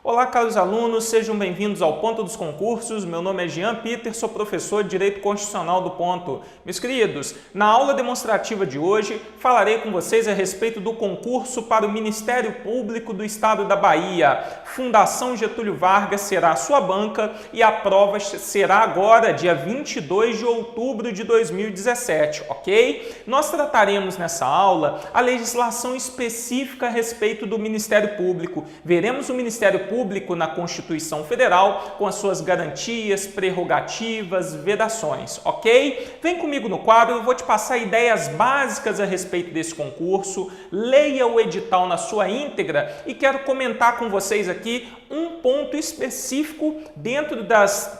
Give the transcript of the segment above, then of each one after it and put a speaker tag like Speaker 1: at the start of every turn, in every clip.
Speaker 1: Olá, caros alunos, sejam bem-vindos ao Ponto dos Concursos. Meu nome é Jean Peter, sou professor de Direito Constitucional do Ponto. Meus queridos, na aula demonstrativa de hoje, falarei com vocês a respeito do concurso para o Ministério Público do Estado da Bahia. Fundação Getúlio Vargas será a sua banca e a prova será agora, dia 22 de outubro de 2017, ok? Nós trataremos nessa aula a legislação específica a respeito do Ministério Público. Veremos o Ministério Público na Constituição Federal com as suas garantias, prerrogativas, vedações, ok? Vem comigo no quadro, eu vou te passar ideias básicas a respeito desse concurso, leia o edital na sua íntegra e quero comentar com vocês aqui um ponto específico dentro das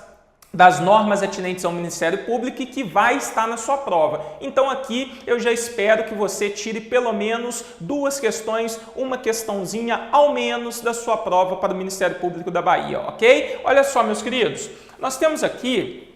Speaker 1: normas atinentes ao Ministério Público e que vai estar na sua prova. Então aqui eu já espero que você tire pelo menos duas questões, uma questãozinha ao menos da sua prova para o Ministério Público da Bahia, ok? Olha só, meus queridos, nós temos aqui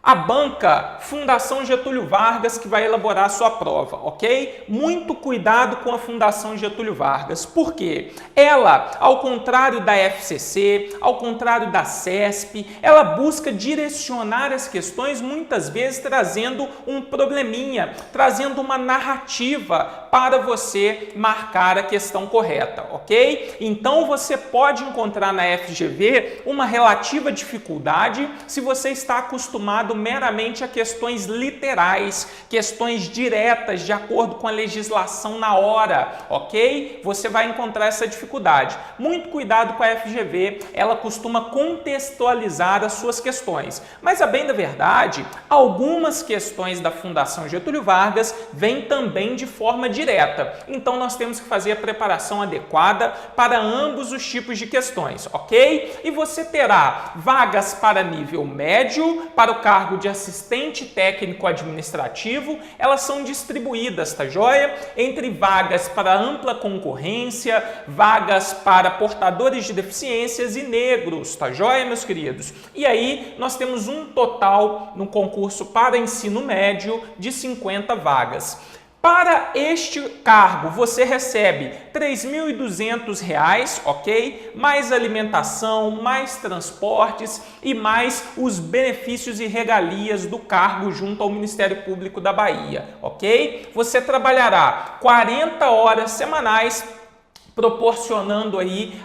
Speaker 1: a banca Fundação Getúlio Vargas que vai elaborar a sua prova, ok? Muito cuidado com a Fundação Getúlio Vargas, porque ela, ao contrário da FCC, ao contrário da CESP, ela busca direcionar as questões muitas vezes trazendo um probleminha, trazendo uma narrativa para você marcar a questão correta, ok? Então você pode encontrar na FGV uma relativa dificuldade se você está acostumado meramente a questões literais, questões diretas de acordo com a legislação na hora, ok? Você vai encontrar essa dificuldade. Muito cuidado com a FGV, ela costuma contextualizar as suas questões. Mas a bem da verdade, algumas questões da Fundação Getúlio Vargas vêm também de forma direta. Então nós temos que fazer a preparação adequada para ambos os tipos de questões, ok? E você terá vagas para nível médio, para o cargo de assistente técnico administrativo, elas são distribuídas, tá joia? Entre vagas para ampla concorrência, vagas para portadores de deficiências e negros, tá joia, meus queridos? E aí nós temos um total no concurso para ensino médio de 50 vagas. Para este cargo, você recebe R$ 3.200, ok? Mais alimentação, mais transportes e mais os benefícios e regalias do cargo junto ao Ministério Público da Bahia, ok? Você trabalhará 40 horas semanais, proporcionando aí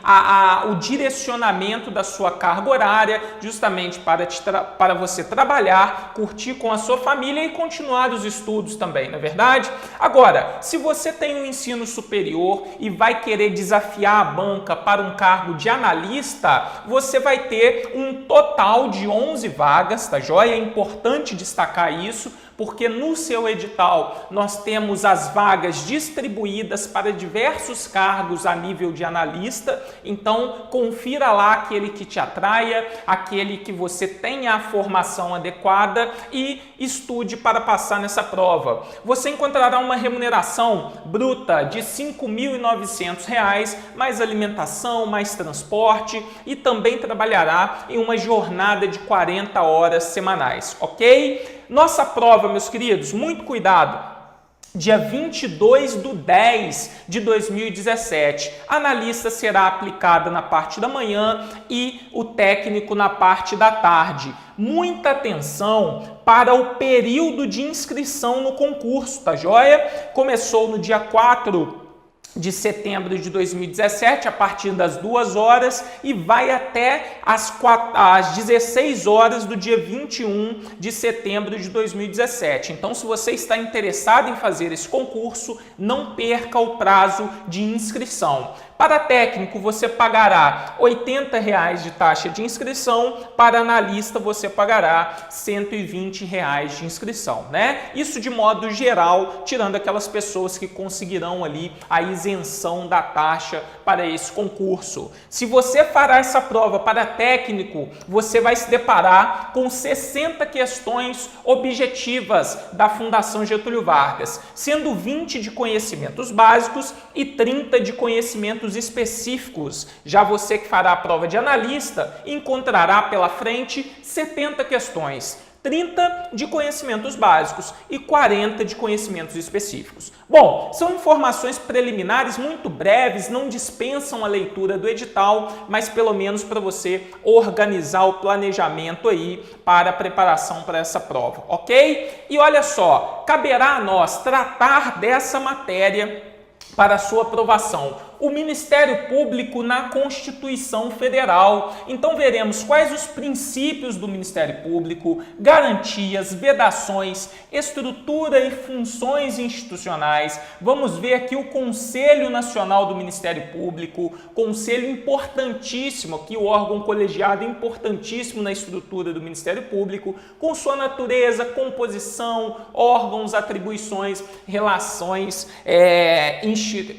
Speaker 1: o direcionamento da sua carga horária, justamente para você trabalhar, curtir com a sua família e continuar os estudos também, não é verdade? Agora, se você tem um ensino superior e vai querer desafiar a banca para um cargo de analista, você vai ter um total de 11 vagas, tá joia? É importante destacar isso, porque no seu edital nós temos as vagas distribuídas para diversos cargos a nível de analista, então confira lá aquele que te atraia, aquele que você tenha a formação adequada e estude para passar nessa prova. Você encontrará uma remuneração bruta de R$ 5.900, mais alimentação, mais transporte e também trabalhará em uma jornada de 40 horas semanais, ok? Nossa prova, meus queridos, muito cuidado, dia 22/10/2017, a analista será aplicada na parte da manhã e o técnico na parte da tarde. Muita atenção para o período de inscrição no concurso, tá joia? Começou no dia 4 de setembro de 2017, a partir das 2 horas e vai até às 16 horas do dia 21 de setembro de 2017. Então, se você está interessado em fazer esse concurso, não perca o prazo de inscrição. Para técnico, você pagará R$ 80 de taxa de inscrição, para analista você pagará R$ 120 de inscrição, né? Isso de modo geral, tirando aquelas pessoas que conseguirão ali a isenção da taxa para esse concurso. Se você fará essa prova para técnico, você vai se deparar com 60 questões objetivas da Fundação Getúlio Vargas, sendo 20 de conhecimentos básicos e 30 de conhecimentos específicos. Já você que fará a prova de analista encontrará pela frente 70 questões. 30 de conhecimentos básicos e 40 de conhecimentos específicos. Bom, são informações preliminares muito breves, não dispensam a leitura do edital, mas pelo menos para você organizar o planejamento aí para a preparação para essa prova, ok? E olha só, caberá a nós tratar dessa matéria para a sua aprovação. O Ministério Público na Constituição Federal. Então veremos quais os princípios do Ministério Público, garantias, vedações, estrutura e funções institucionais. Vamos ver aqui o Conselho Nacional do Ministério Público, conselho importantíssimo, aqui o órgão colegiado importantíssimo na estrutura do Ministério Público, com sua natureza, composição, órgãos, atribuições, relações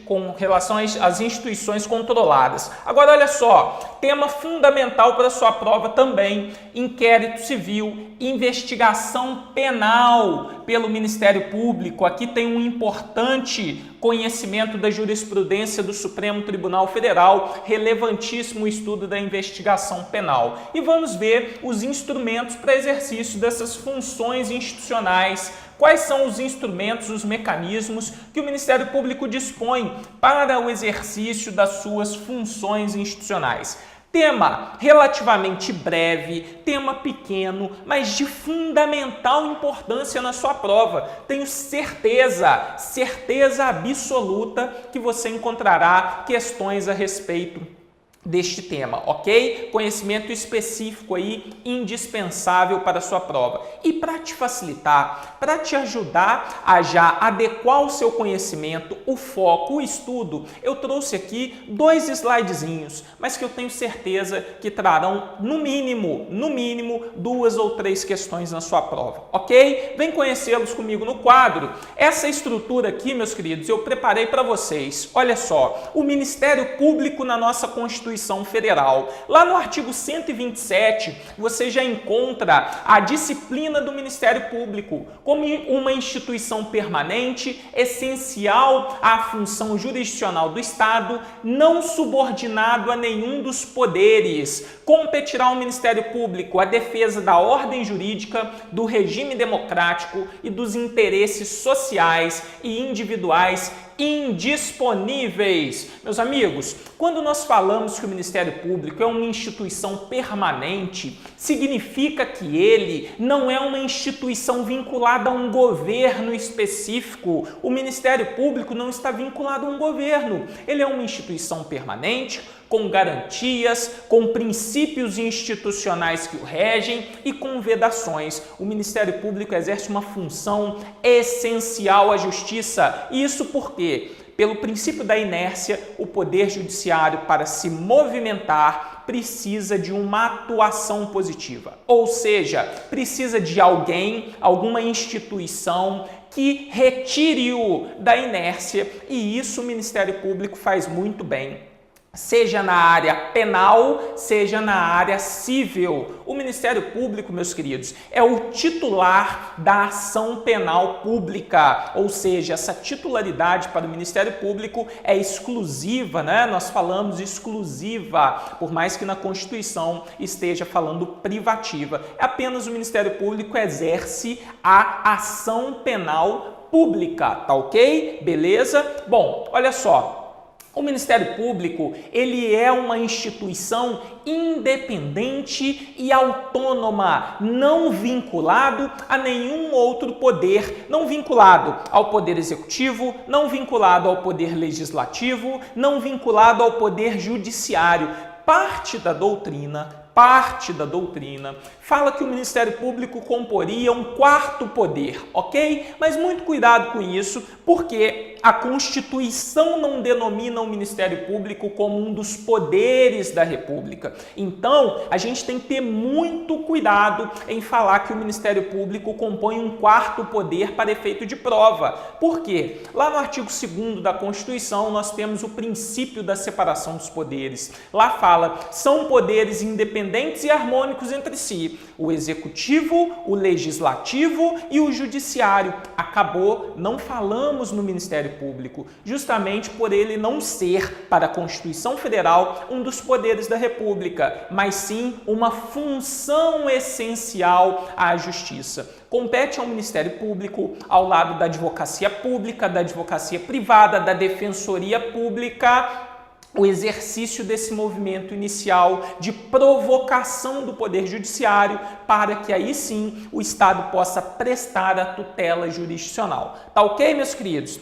Speaker 1: com relações às instituições controladas. Agora, olha só, tema fundamental para a sua prova também, inquérito civil, investigação penal pelo Ministério Público. Aqui tem um importante conhecimento da jurisprudência do Supremo Tribunal Federal, relevantíssimo estudo da investigação penal. E vamos ver os instrumentos para exercício dessas funções institucionais. Quais são os instrumentos, os mecanismos que o Ministério Público dispõe para o exercício das suas funções institucionais? Tema relativamente breve, tema pequeno, mas de fundamental importância na sua prova. Tenho certeza absoluta que você encontrará questões a respeito deste tema, ok? Conhecimento específico aí, indispensável para a sua prova. E para te facilitar, para te ajudar a já adequar o seu conhecimento, o foco, o estudo, eu trouxe aqui 2 slidezinhos, mas que eu tenho certeza que trarão no mínimo 2 ou 3 questões na sua prova, ok? Vem conhecê-los comigo no quadro. Essa estrutura aqui, meus queridos, eu preparei para vocês. Olha só, o Ministério Público na nossa Constituição Federal. Lá no artigo 127, você já encontra a disciplina do Ministério Público como uma instituição permanente, essencial à função jurisdicional do Estado, não subordinado a nenhum dos poderes. Competirá ao Ministério Público a defesa da ordem jurídica, do regime democrático e dos interesses sociais e individuais indisponíveis. Meus amigos, quando nós falamos que o Ministério Público é uma instituição permanente, significa que ele não é uma instituição vinculada a um governo específico. O Ministério Público não está vinculado a um governo. Ele é uma instituição permanente, com garantias, com princípios institucionais que o regem e com vedações. O Ministério Público exerce uma função essencial à justiça. Isso porque, pelo princípio da inércia, o Poder Judiciário, para se movimentar, precisa de uma atuação positiva. Ou seja, precisa de alguém, alguma instituição que retire-o da inércia, e isso o Ministério Público faz muito bem. Seja na área penal, seja na área civil. O Ministério Público, meus queridos, é o titular da ação penal pública, ou seja, essa titularidade para o Ministério Público é exclusiva, né? Nós falamos exclusiva, por mais que na Constituição esteja falando privativa. Apenas o Ministério Público exerce a ação penal pública, tá ok? Beleza? Bom, olha só. O Ministério Público, ele é uma instituição independente e autônoma, não vinculado a nenhum outro poder, não vinculado ao Poder Executivo, não vinculado ao Poder Legislativo, não vinculado ao Poder Judiciário. Parte da doutrina fala que o Ministério Público comporia um 4º poder, ok? Mas muito cuidado com isso, porque a Constituição não denomina o Ministério Público como um dos poderes da República. Então, a gente tem que ter muito cuidado em falar que o Ministério Público compõe um 4º poder para efeito de prova. Por quê? Lá no artigo 2º da Constituição, nós temos o princípio da separação dos poderes. Lá fala, são poderes independentes e harmônicos entre si. O Executivo, o Legislativo e o Judiciário. Acabou, não falamos no Ministério Ministério Público, justamente por ele não ser, para a Constituição Federal, um dos poderes da República, mas sim uma função essencial à Justiça. Compete ao Ministério Público, ao lado da advocacia pública, da advocacia privada, da defensoria pública, o exercício desse movimento inicial de provocação do Poder Judiciário para que aí sim o Estado possa prestar a tutela jurisdicional. Tá ok, meus queridos?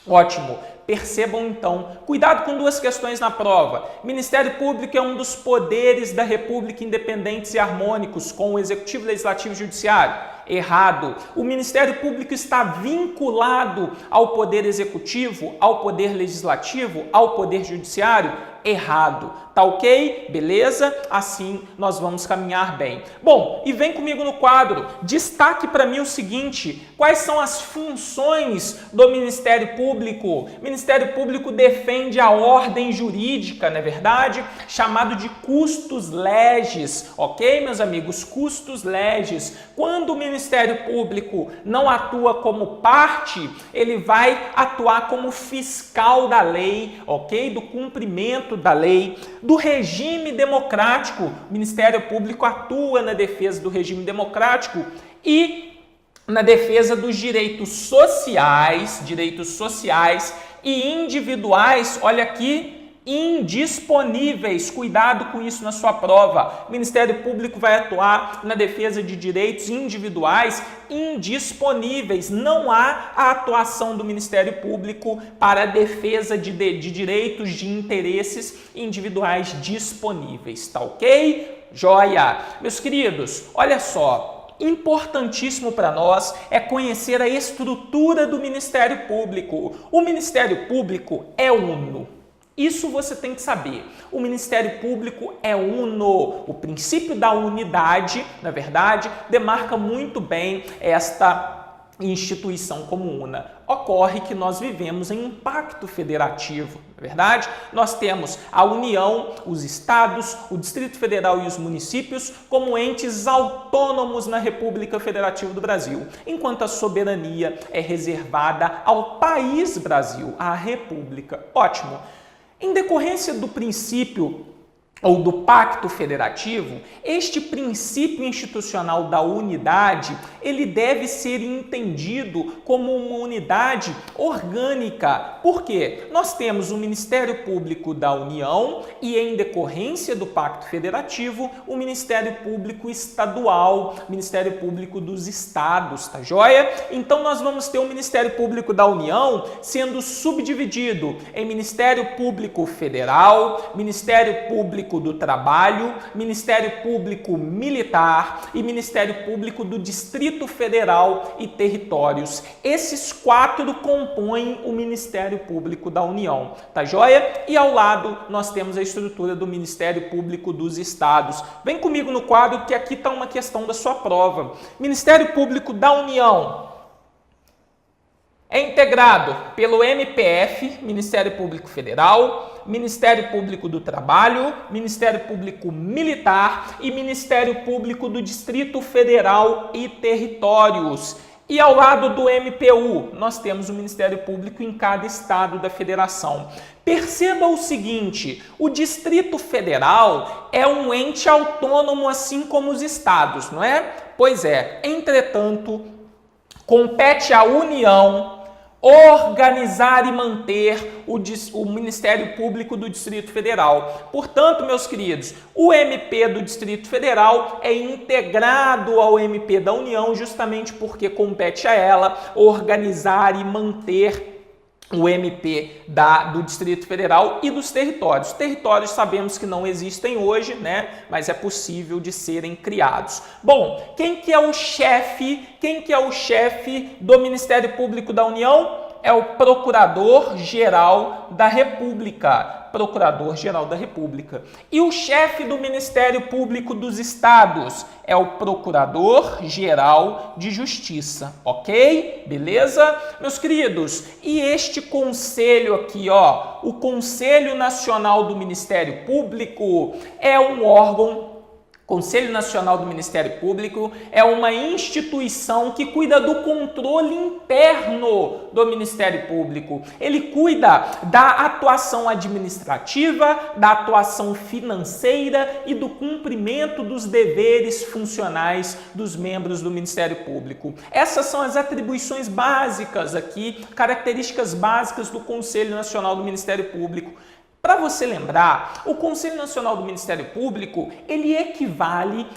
Speaker 1: Ótimo. Percebam então, cuidado com duas questões na prova. Ministério Público é um dos poderes da República independentes e harmônicos com o Executivo, Legislativo e Judiciário. Errado. O Ministério Público está vinculado ao Poder Executivo, ao Poder Legislativo, ao Poder Judiciário? Errado. Tá ok? Beleza? Assim nós vamos caminhar bem. Bom, e vem comigo no quadro. Destaque para mim o seguinte: quais são as funções do Ministério Público? O Ministério Público defende a ordem jurídica, não é verdade? Chamado de custos legis, ok, meus amigos? Custos legis. Quando o Ministério Público não atua como parte, ele vai atuar como fiscal da lei, ok? Do cumprimento da lei, do regime democrático. O Ministério Público atua na defesa do regime democrático e na defesa dos direitos sociais e individuais, olha aqui, indisponíveis. Cuidado com isso na sua prova. O Ministério Público vai atuar na defesa de direitos individuais indisponíveis. Não há a atuação do Ministério Público para a defesa de direitos, de interesses individuais disponíveis. Tá ok? Joia! Meus queridos, olha só. Importantíssimo para nós é conhecer a estrutura do Ministério Público. O Ministério Público é uno. Isso você tem que saber. O Ministério Público é uno. O princípio da unidade, na verdade, demarca muito bem esta instituição como una. Ocorre que nós vivemos em um pacto federativo, na verdade? Nós temos a União, os estados, o Distrito Federal e os municípios como entes autônomos na República Federativa do Brasil, enquanto a soberania é reservada ao país Brasil, à República. Ótimo! Em decorrência do princípio ou do pacto federativo, este princípio institucional da unidade, ele deve ser entendido como uma unidade orgânica. Por quê? Nós temos o Ministério Público da União e, em decorrência do pacto federativo, o Ministério Público Estadual, Ministério Público dos Estados, tá joia? Então nós vamos ter o Ministério Público da União sendo subdividido em Ministério Público Federal, Ministério Público do Trabalho, Ministério Público Militar e Ministério Público do Distrito Federal e Territórios. Esses quatro compõem o Ministério Público da União, tá joia? E ao lado nós temos a estrutura do Ministério Público dos Estados. Vem comigo no quadro que aqui está uma questão da sua prova. Ministério Público da União é integrado pelo MPF, Ministério Público Federal, Ministério Público do Trabalho, Ministério Público Militar e Ministério Público do Distrito Federal e Territórios. E ao lado do MPU, nós temos o Ministério Público em cada estado da federação. Perceba o seguinte, o Distrito Federal é um ente autônomo assim como os estados, não é? Pois é, entretanto, compete à União organizar e manter o Ministério Público do Distrito Federal. Portanto, meus queridos, o MP do Distrito Federal é integrado ao MP da União justamente porque compete a ela organizar e manter o MP do Distrito Federal e dos territórios. Territórios sabemos que não existem hoje, né? Mas é possível de serem criados. Bom, quem que é o chefe? Quem que é o chefe do Ministério Público da União? É o Procurador-Geral da República. Procurador-Geral da República. E o chefe do Ministério Público dos Estados é o Procurador-Geral de Justiça, ok? Beleza? Meus queridos, e este conselho aqui, ó, o Conselho Nacional do Ministério Público é um órgão Conselho Nacional do Ministério Público é uma instituição que cuida do controle interno do Ministério Público. Ele cuida da atuação administrativa, da atuação financeira e do cumprimento dos deveres funcionais dos membros do Ministério Público. Essas são as atribuições básicas aqui, características básicas do Conselho Nacional do Ministério Público. Para você lembrar, o Conselho Nacional do Ministério Público, ele equivale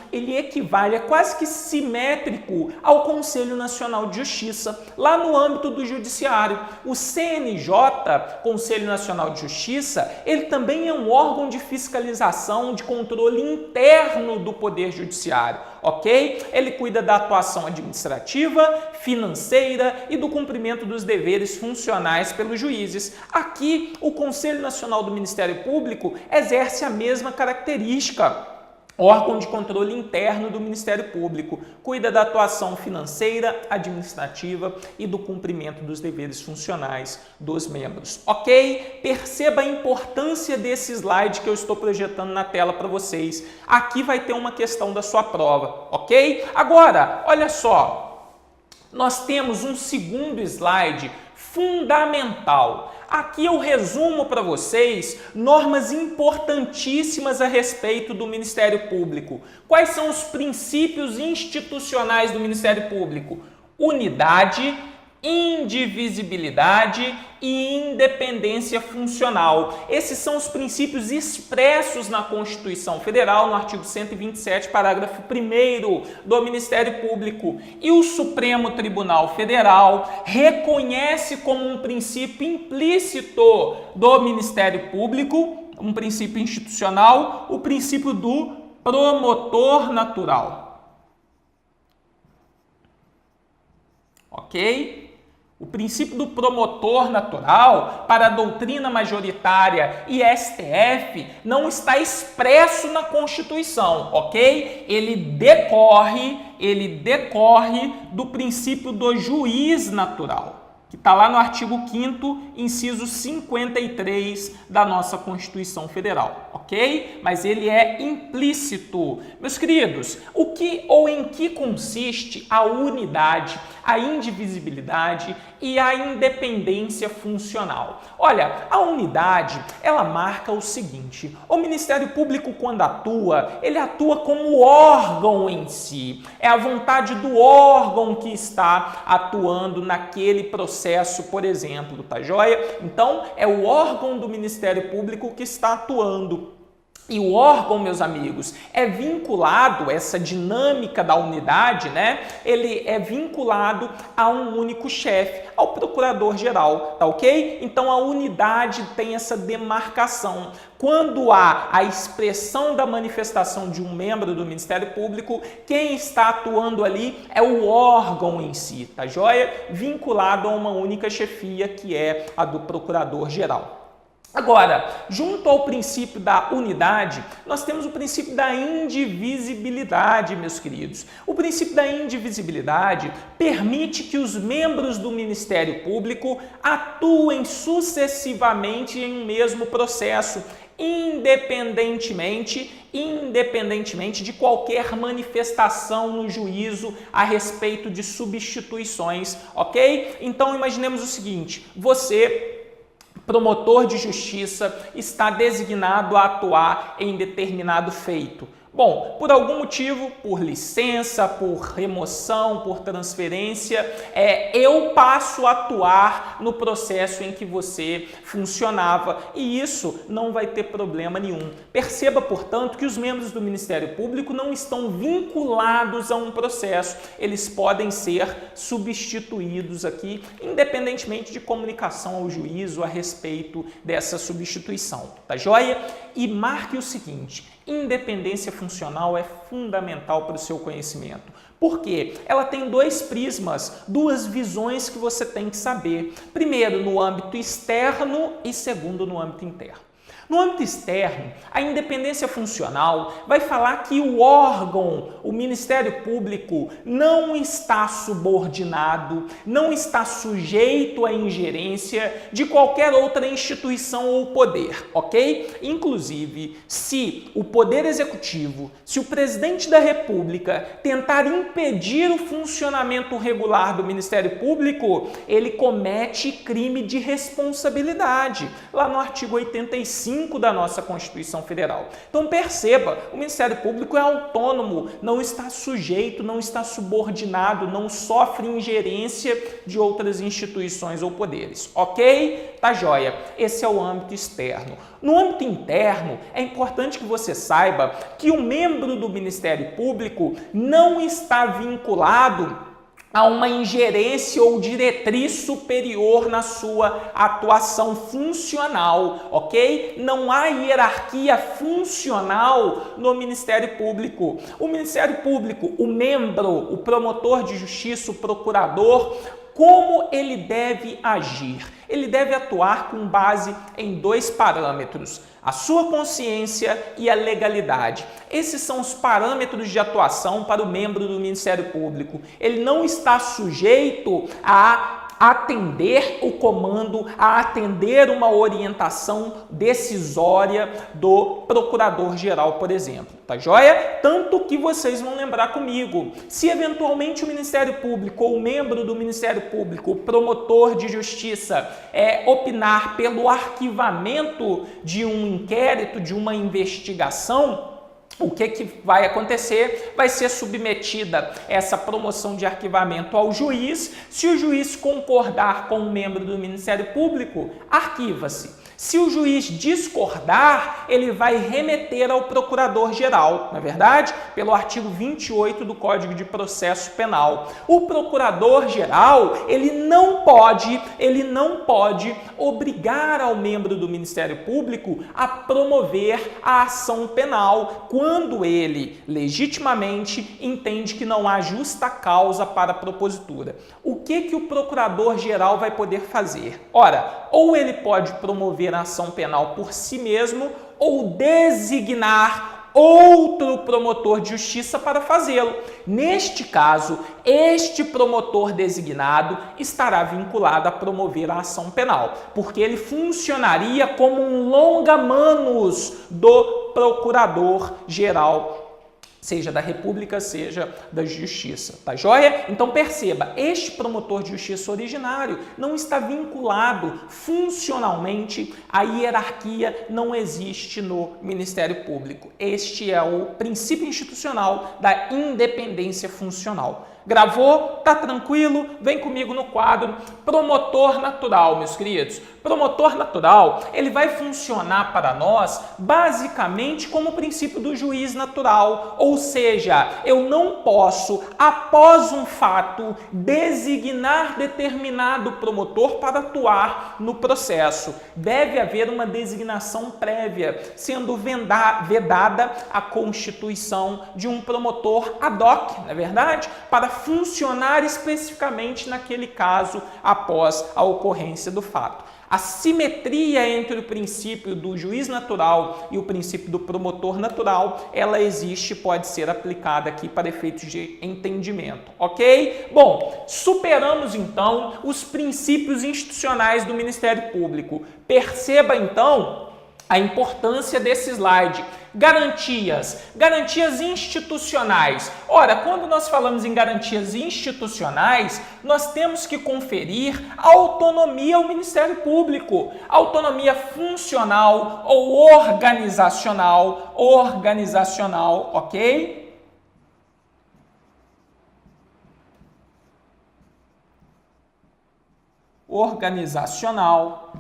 Speaker 1: é quase que simétrico ao Conselho Nacional de Justiça, lá no âmbito do Judiciário. O CNJ, Conselho Nacional de Justiça, ele também é um órgão de fiscalização, de controle interno do Poder Judiciário, ok? Ele cuida da atuação administrativa, financeira e do cumprimento dos deveres funcionais pelos juízes. Aqui, o Conselho Nacional do Ministério Público exerce a mesma característica. Órgão de controle interno do Ministério Público, cuida da atuação financeira, administrativa e do cumprimento dos deveres funcionais dos membros. Ok? Perceba a importância desse slide que eu estou projetando na tela para vocês. Aqui vai ter uma questão da sua prova, ok? Agora, olha só, nós temos um segundo slide fundamental. Aqui eu resumo para vocês normas importantíssimas a respeito do Ministério Público. Quais são os princípios institucionais do Ministério Público? Unidade, indivisibilidade e independência funcional. Esses são os princípios expressos na Constituição Federal, no artigo 127, parágrafo 1º do Ministério Público. E o Supremo Tribunal Federal reconhece como um princípio implícito do Ministério Público, um princípio institucional, o princípio do promotor natural. Ok? O princípio do promotor natural para a doutrina majoritária e STF não está expresso na Constituição, ok? Ele decorre do princípio do juiz natural, que está lá no artigo 5º, inciso 53 da nossa Constituição Federal, ok? Mas ele é implícito. Meus queridos, o que ou em que consiste a unidade, a indivisibilidade e a independência funcional? Olha, a unidade, ela marca o seguinte: o Ministério Público, quando atua, ele atua como órgão em si. É a vontade do órgão que está atuando naquele processo, por exemplo, tá joia? Então, é o órgão do Ministério Público que está atuando. E o órgão, meus amigos, é vinculado, essa dinâmica da unidade, né? Ele é vinculado a um único chefe, ao procurador-geral, tá ok? Então a unidade tem essa demarcação. Quando há a expressão da manifestação de um membro do Ministério Público, quem está atuando ali é o órgão em si, tá joia? Vinculado a uma única chefia, que é a do procurador-geral. Agora, junto ao princípio da unidade, nós temos o princípio da indivisibilidade, meus queridos. O princípio da indivisibilidade permite que os membros do Ministério Público atuem sucessivamente em um mesmo processo, independentemente de qualquer manifestação no juízo a respeito de substituições, ok? Então, imaginemos o seguinte: você, promotor de justiça, está designado a atuar em determinado feito. Bom, por algum motivo, por licença, por remoção, por transferência, eu passo a atuar no processo em que você funcionava, e isso não vai ter problema nenhum. Perceba, portanto, que os membros do Ministério Público não estão vinculados a um processo. Eles podem ser substituídos aqui, independentemente de comunicação ao juízo a respeito dessa substituição. Tá joia? E marque o seguinte: independência funcional é fundamental para o seu conhecimento. Por quê? Ela tem dois prismas, duas visões que você tem que saber. Primeiro, no âmbito externo, e segundo, no âmbito interno. No âmbito externo, a independência funcional vai falar que o órgão, o Ministério Público, não está subordinado, não está sujeito à ingerência de qualquer outra instituição ou poder, ok? Inclusive, se o Poder Executivo, se o Presidente da República tentar impedir o funcionamento regular do Ministério Público, ele comete crime de responsabilidade, lá no artigo 85 da nossa Constituição Federal. Então perceba, o Ministério Público é autônomo, não está sujeito, não está subordinado, não sofre ingerência de outras instituições ou poderes, ok? Tá joia? Esse é o âmbito externo. No âmbito interno, é importante que você saiba que o membro do Ministério Público não está vinculado a uma ingerência ou diretriz superior na sua atuação funcional, ok? Não há hierarquia funcional no Ministério Público. O Ministério Público, o membro, o promotor de justiça, o procurador, como ele deve agir? Ele deve atuar com base em 2 parâmetros: a sua consciência e a legalidade. Esses são os parâmetros de atuação para o membro do Ministério Público. Ele não está sujeito a atender o comando, a atender uma orientação decisória do procurador-geral, por exemplo. Tá joia? Tanto que vocês vão lembrar comigo, se eventualmente o Ministério Público ou o membro do Ministério Público, o promotor de justiça, opinar pelo arquivamento de um inquérito, de uma investigação, o que vai acontecer? Vai ser submetida essa promoção de arquivamento ao juiz. Se o juiz concordar com o membro do Ministério Público, arquiva-se. Se o juiz discordar, ele vai remeter ao procurador-geral, não é verdade? Pelo artigo 28 do Código de Processo Penal. O procurador-geral, ele não pode obrigar ao membro do Ministério Público a promover a ação penal quando ele legitimamente entende que não há justa causa para a propositura. O que o procurador-geral vai poder fazer? Ora, ou ele pode promover a ação penal por si mesmo ou designar outro promotor de justiça para fazê-lo. Neste caso, este promotor designado estará vinculado a promover a ação penal, porque ele funcionaria como um longa-manos do procurador-geral, seja da República, seja da Justiça, tá joia? Então perceba, este promotor de justiça originário não está vinculado funcionalmente à hierarquia, não existe no Ministério Público. Este é o princípio institucional da independência funcional. Gravou? Tá tranquilo? Vem comigo no quadro promotor natural, meus queridos. Promotor natural, ele vai funcionar para nós basicamente como o princípio do juiz natural, ou seja, eu não posso, após um fato, designar determinado promotor para atuar no processo. Deve haver uma designação prévia, sendo vedada a constituição de um promotor ad hoc, não é verdade? Para funcionar especificamente naquele caso após a ocorrência do fato. A simetria entre o princípio do juiz natural e o princípio do promotor natural, ela existe, pode ser aplicada aqui para efeitos de entendimento, ok? Bom, superamos então os princípios institucionais do Ministério Público. Perceba então a importância desse slide. Garantias institucionais. Ora, quando nós falamos em garantias institucionais, nós temos que conferir autonomia ao Ministério Público, autonomia funcional ou organizacional, ok? Organizacional.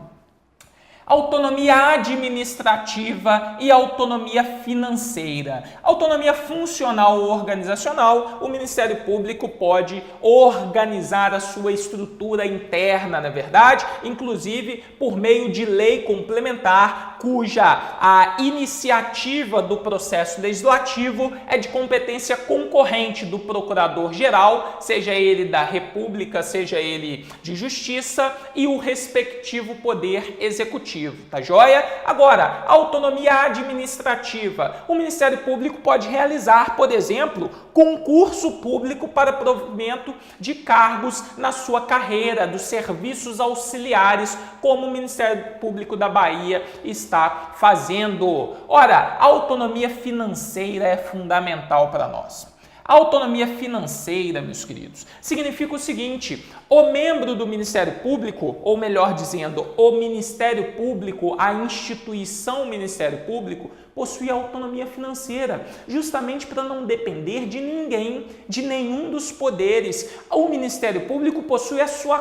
Speaker 1: Autonomia administrativa e autonomia financeira. Autonomia funcional ou organizacional, o Ministério Público pode organizar a sua estrutura interna, na verdade, inclusive por meio de lei complementar cuja a iniciativa do processo legislativo é de competência concorrente do Procurador-Geral, seja ele da República, seja ele de Justiça, e o respectivo Poder Executivo, tá joia? Agora, autonomia administrativa. O Ministério Público pode realizar, por exemplo, concurso público para provimento de cargos na sua carreira, dos serviços auxiliares, como o Ministério Público da Bahia está fazendo. Ora, a autonomia financeira é fundamental para nós. A autonomia financeira, meus queridos, significa o seguinte: o membro do Ministério Público, ou melhor dizendo, o Ministério Público, a instituição Ministério Público, possui autonomia financeira, justamente para não depender de ninguém, de nenhum dos poderes. O Ministério Público possui a sua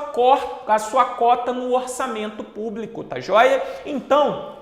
Speaker 1: cota no orçamento público, tá joia? Então,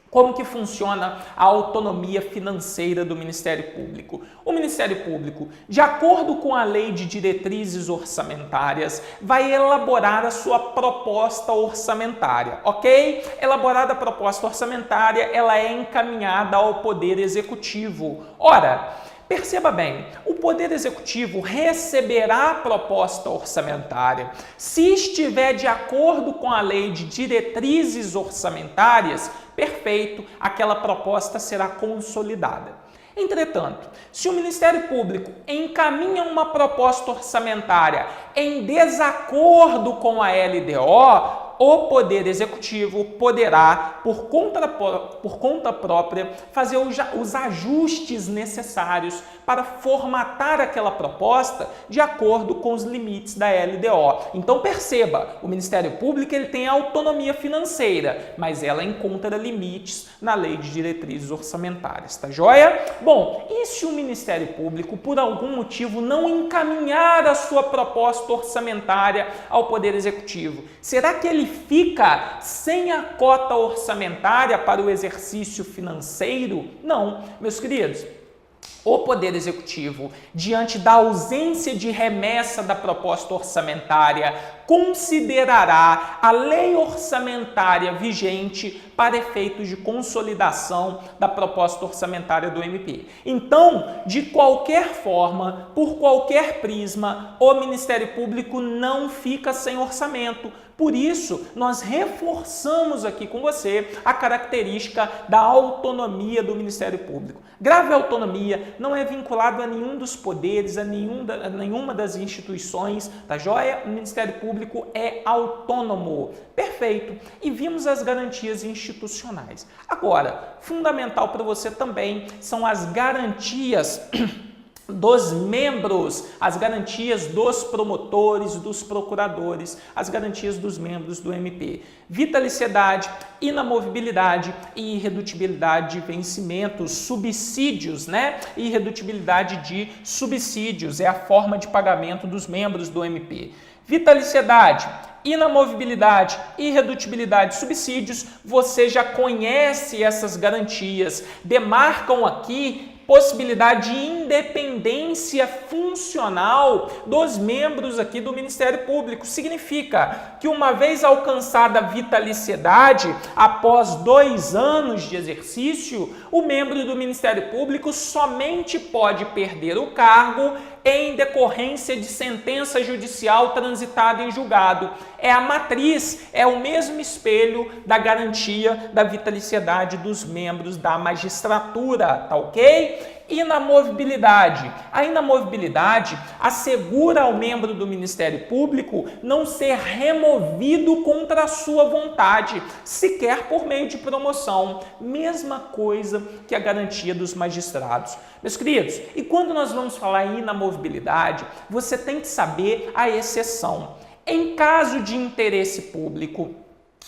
Speaker 1: como que funciona a autonomia financeira do Ministério Público? O Ministério Público, de acordo com a Lei de Diretrizes Orçamentárias, vai elaborar a sua proposta orçamentária, ok? Elaborada a proposta orçamentária, ela é encaminhada ao Poder Executivo. Ora, perceba bem, o Poder Executivo receberá a proposta orçamentária. Se estiver de acordo com a Lei de Diretrizes Orçamentárias, perfeito, aquela proposta será consolidada. Entretanto, se o Ministério Público encaminha uma proposta orçamentária em desacordo com a LDO, o Poder Executivo poderá, por conta própria, fazer os ajustes necessários para formatar aquela proposta de acordo com os limites da LDO. Então perceba, o Ministério Público ele tem autonomia financeira, mas ela encontra limites na Lei de Diretrizes Orçamentárias, tá joia? Bom, e se o Ministério Público, por algum motivo, não encaminhar a sua proposta orçamentária ao Poder Executivo? Será que ele fica sem a cota orçamentária para o exercício financeiro? Não, meus queridos. O Poder Executivo, diante da ausência de remessa da proposta orçamentária, considerará a lei orçamentária vigente para efeitos de consolidação da proposta orçamentária do MP. Então, de qualquer forma, por qualquer prisma, o Ministério Público não fica sem orçamento. Por isso, nós reforçamos aqui com você a característica da autonomia do Ministério Público. Grave autonomia, não é vinculado a nenhum dos poderes, a nenhuma das instituições, tá joia? O Ministério Público é autônomo. Perfeito. E vimos as garantias institucionais. Agora, fundamental para você também são as garantias dos membros, as garantias dos promotores, dos procuradores, as garantias dos membros do MP. Vitaliciedade, inamovibilidade e irredutibilidade de vencimentos, subsídios, né? Irredutibilidade de subsídios é a forma de pagamento dos membros do MP. Vitaliciedade, inamovibilidade, irredutibilidade, subsídios, você já conhece essas garantias, demarcam aqui possibilidade de independência funcional dos membros aqui do Ministério Público. Significa que uma vez alcançada a vitaliciedade, após 2 anos de exercício, o membro do Ministério Público somente pode perder o cargo em decorrência de sentença judicial transitada em julgado. É a matriz, é o mesmo espelho da garantia da vitaliciedade dos membros da magistratura, tá ok? Inamovibilidade. A inamovibilidade assegura ao membro do Ministério Público não ser removido contra a sua vontade, sequer por meio de promoção. Mesma coisa que a garantia dos magistrados. Meus queridos, e quando nós vamos falar em inamovibilidade, você tem que saber a exceção. Em caso de interesse público,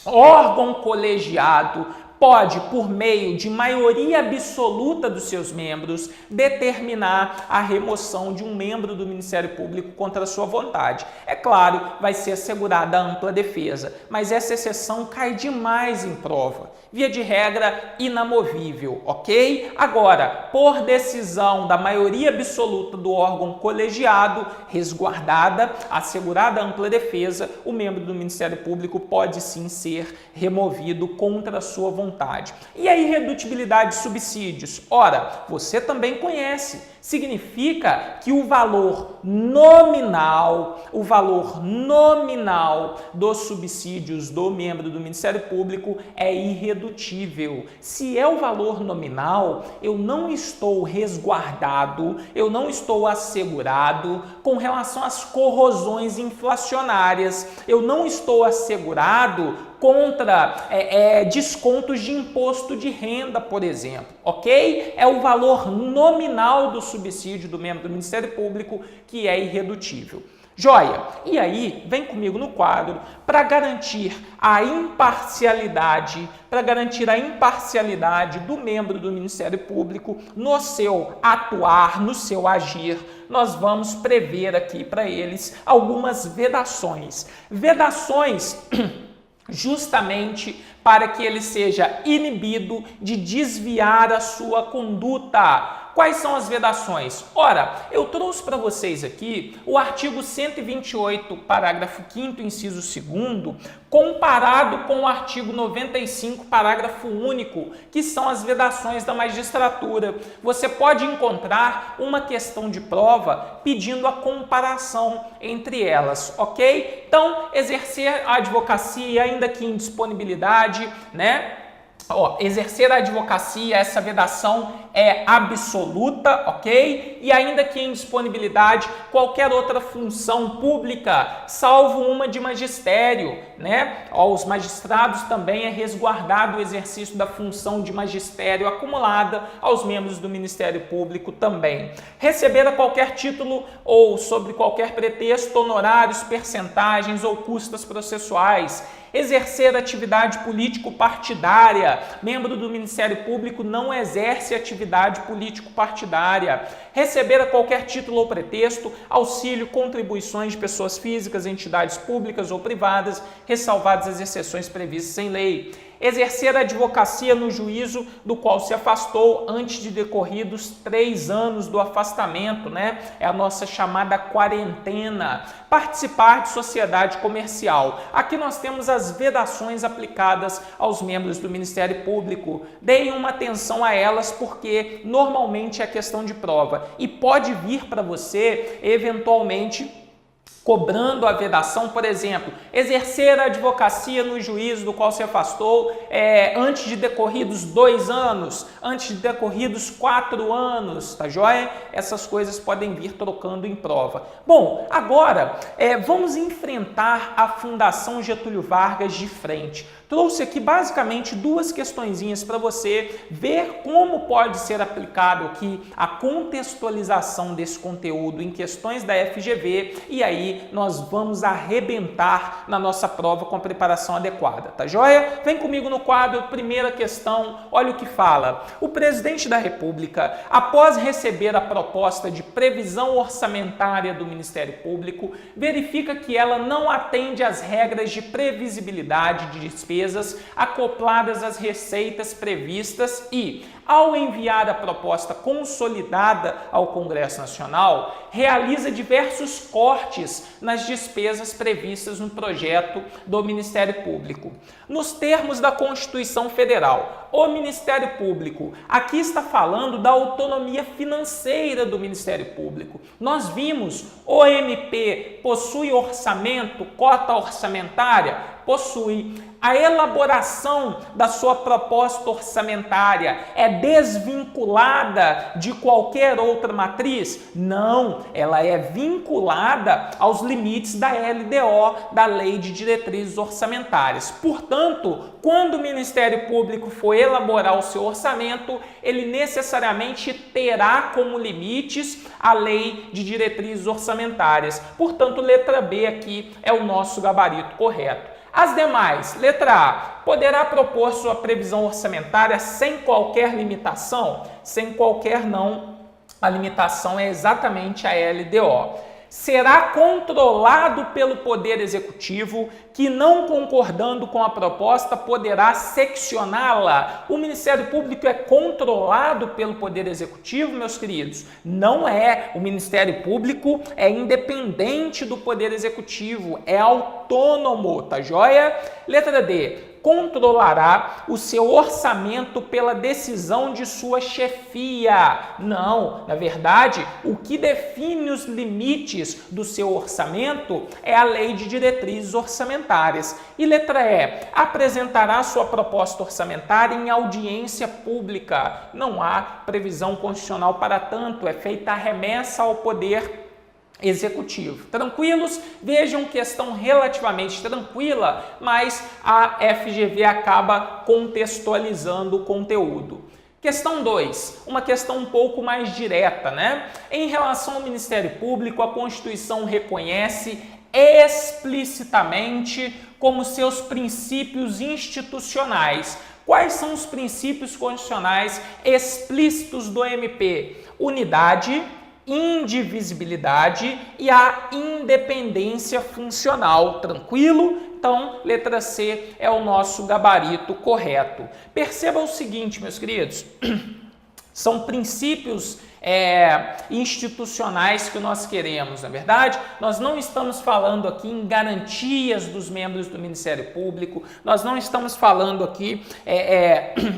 Speaker 1: órgão colegiado pode, por meio de maioria absoluta dos seus membros, determinar a remoção de um membro do Ministério Público contra a sua vontade. É claro, vai ser assegurada a ampla defesa, mas essa exceção cai demais em prova. Via de regra, inamovível, ok? Agora, por decisão da maioria absoluta do órgão colegiado, resguardada, assegurada a ampla defesa, o membro do Ministério Público pode sim ser removido contra a sua vontade. vontade. E a irredutibilidade de subsídios? Ora, você também conhece. Significa que o valor nominal dos subsídios do membro do Ministério Público é irredutível. Se é o valor nominal, eu não estou resguardado, eu não estou assegurado com relação às corrosões inflacionárias, eu não estou assegurado contra descontos de imposto de renda, por exemplo, ok? É o valor nominal do subsídio do membro do Ministério Público que é irredutível. Joia! E aí, vem comigo no quadro para garantir a imparcialidade do membro do Ministério Público no seu atuar, no seu agir. Nós vamos prever aqui para eles algumas vedações. Vedações justamente para que ele seja inibido de desviar a sua conduta. Quais são as vedações? Ora, eu trouxe para vocês aqui o artigo 128, parágrafo 5º, inciso 2º, comparado com o artigo 95, parágrafo único, que são as vedações da magistratura. Você pode encontrar uma questão de prova pedindo a comparação entre elas, ok? Então, exercer a advocacia, ainda que em disponibilidade, né? Exercer a advocacia, essa vedação é absoluta, ok? E ainda que em disponibilidade, qualquer outra função pública, salvo uma de magistério, né? Aos magistrados também é resguardado o exercício da função de magistério acumulada aos membros do Ministério Público também. Receber a qualquer título ou sob qualquer pretexto honorários, percentagens ou custas processuais. Exercer atividade político-partidária. Membro do Ministério Público não exerce atividade político-partidária. Receber a qualquer título ou pretexto auxílio, contribuições de pessoas físicas, entidades públicas ou privadas, ressalvadas as exceções previstas em lei. Exercer a advocacia no juízo do qual se afastou antes de decorridos 3 anos do afastamento, né? É a nossa chamada quarentena. Participar de sociedade comercial. Aqui nós temos as vedações aplicadas aos membros do Ministério Público. Deem uma atenção a elas porque normalmente é questão de prova e pode vir para você eventualmente cobrando a vedação, por exemplo, exercer a advocacia no juízo do qual se afastou antes de decorridos 2 anos, antes de decorridos 4 anos, tá joia? Essas coisas podem vir trocando em prova. Bom, agora vamos enfrentar a Fundação Getúlio Vargas de frente. Trouxe aqui basicamente 2 questõezinhas para você ver como pode ser aplicado aqui a contextualização desse conteúdo em questões da FGV e aí nós vamos arrebentar na nossa prova com a preparação adequada, tá joia? Vem comigo no quadro, primeira questão, olha o que fala. O presidente da República, após receber a proposta de previsão orçamentária do Ministério Público, verifica que ela não atende às regras de previsibilidade de despesas acopladas às receitas previstas e, ao enviar a proposta consolidada ao Congresso Nacional, realiza diversos cortes nas despesas previstas no projeto do Ministério Público. Nos termos da Constituição Federal, o Ministério Público, aqui está falando da autonomia financeira do Ministério Público. Nós vimos, o MP possui orçamento, cota orçamentária? Possui. A elaboração da sua proposta orçamentária é desvinculada de qualquer outra matriz? Não, ela é vinculada aos limites da LDO, da Lei de Diretrizes Orçamentárias. Portanto, quando o Ministério Público for elaborar o seu orçamento, ele necessariamente terá como limites a Lei de Diretrizes Orçamentárias. Portanto, letra B aqui é o nosso gabarito correto. As demais, letra A, poderá propor sua previsão orçamentária sem qualquer limitação? Sem qualquer não, a limitação é exatamente a LDO. Será controlado pelo Poder Executivo, que não concordando com a proposta poderá seccioná-la. O Ministério Público é controlado pelo Poder Executivo, meus queridos? Não é. O Ministério Público é independente do Poder Executivo, é autônomo, tá joia? Letra D. controlará o seu orçamento pela decisão de sua chefia. Não, na verdade, o que define os limites do seu orçamento é a Lei de Diretrizes Orçamentárias. E letra E, apresentará sua proposta orçamentária em audiência pública. Não há previsão constitucional para tanto, é feita a remessa ao Poder Executivo. Tranquilos? Vejam, questão relativamente tranquila, mas a FGV acaba contextualizando o conteúdo. Questão 2, uma questão um pouco mais direta, né? Em relação ao Ministério Público, a Constituição reconhece explicitamente como seus princípios institucionais. Quais são os princípios constitucionais explícitos do MP? Unidade, indivisibilidade e a independência funcional. Tranquilo? Então, letra C é o nosso gabarito correto. Perceba o seguinte, meus queridos, são princípios institucionais que nós queremos, na verdade. Nós não estamos falando aqui em garantias dos membros do Ministério Público, nós não estamos falando aqui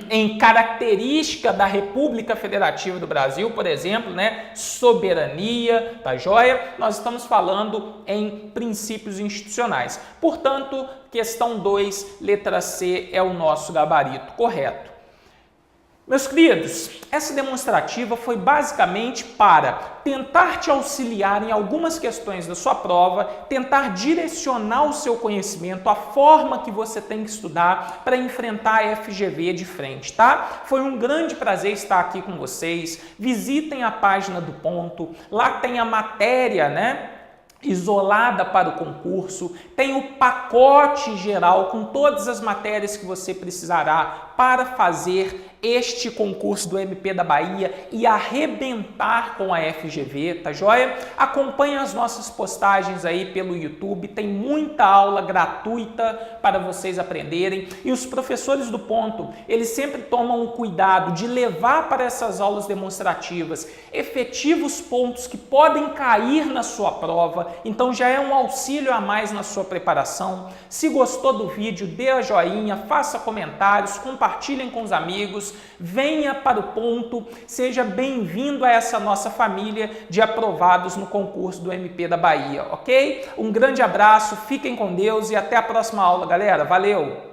Speaker 1: em característica da República Federativa do Brasil, por exemplo, né? Soberania, tá joia? Nós estamos falando em princípios institucionais. Portanto, questão 2, letra C é o nosso gabarito correto. Meus queridos, essa demonstrativa foi basicamente para tentar te auxiliar em algumas questões da sua prova, tentar direcionar o seu conhecimento, a forma que você tem que estudar para enfrentar a FGV de frente, tá? Foi um grande prazer estar aqui com vocês. Visitem a página do Ponto, lá tem a matéria, né? Isolada para o concurso, tem o pacote geral com todas as matérias que você precisará para fazer este concurso do MP da Bahia e arrebentar com a FGV, tá joia? Acompanhe as nossas postagens aí pelo YouTube, tem muita aula gratuita para vocês aprenderem e os professores do Ponto, eles sempre tomam o cuidado de levar para essas aulas demonstrativas efetivos pontos que podem cair na sua prova, então já é um auxílio a mais na sua preparação. Se gostou do vídeo, dê a joinha, faça comentários, compartilhem com os amigos, venha para o Ponto, seja bem-vindo a essa nossa família de aprovados no concurso do MP da Bahia, ok? Um grande abraço, fiquem com Deus e até a próxima aula, galera. Valeu!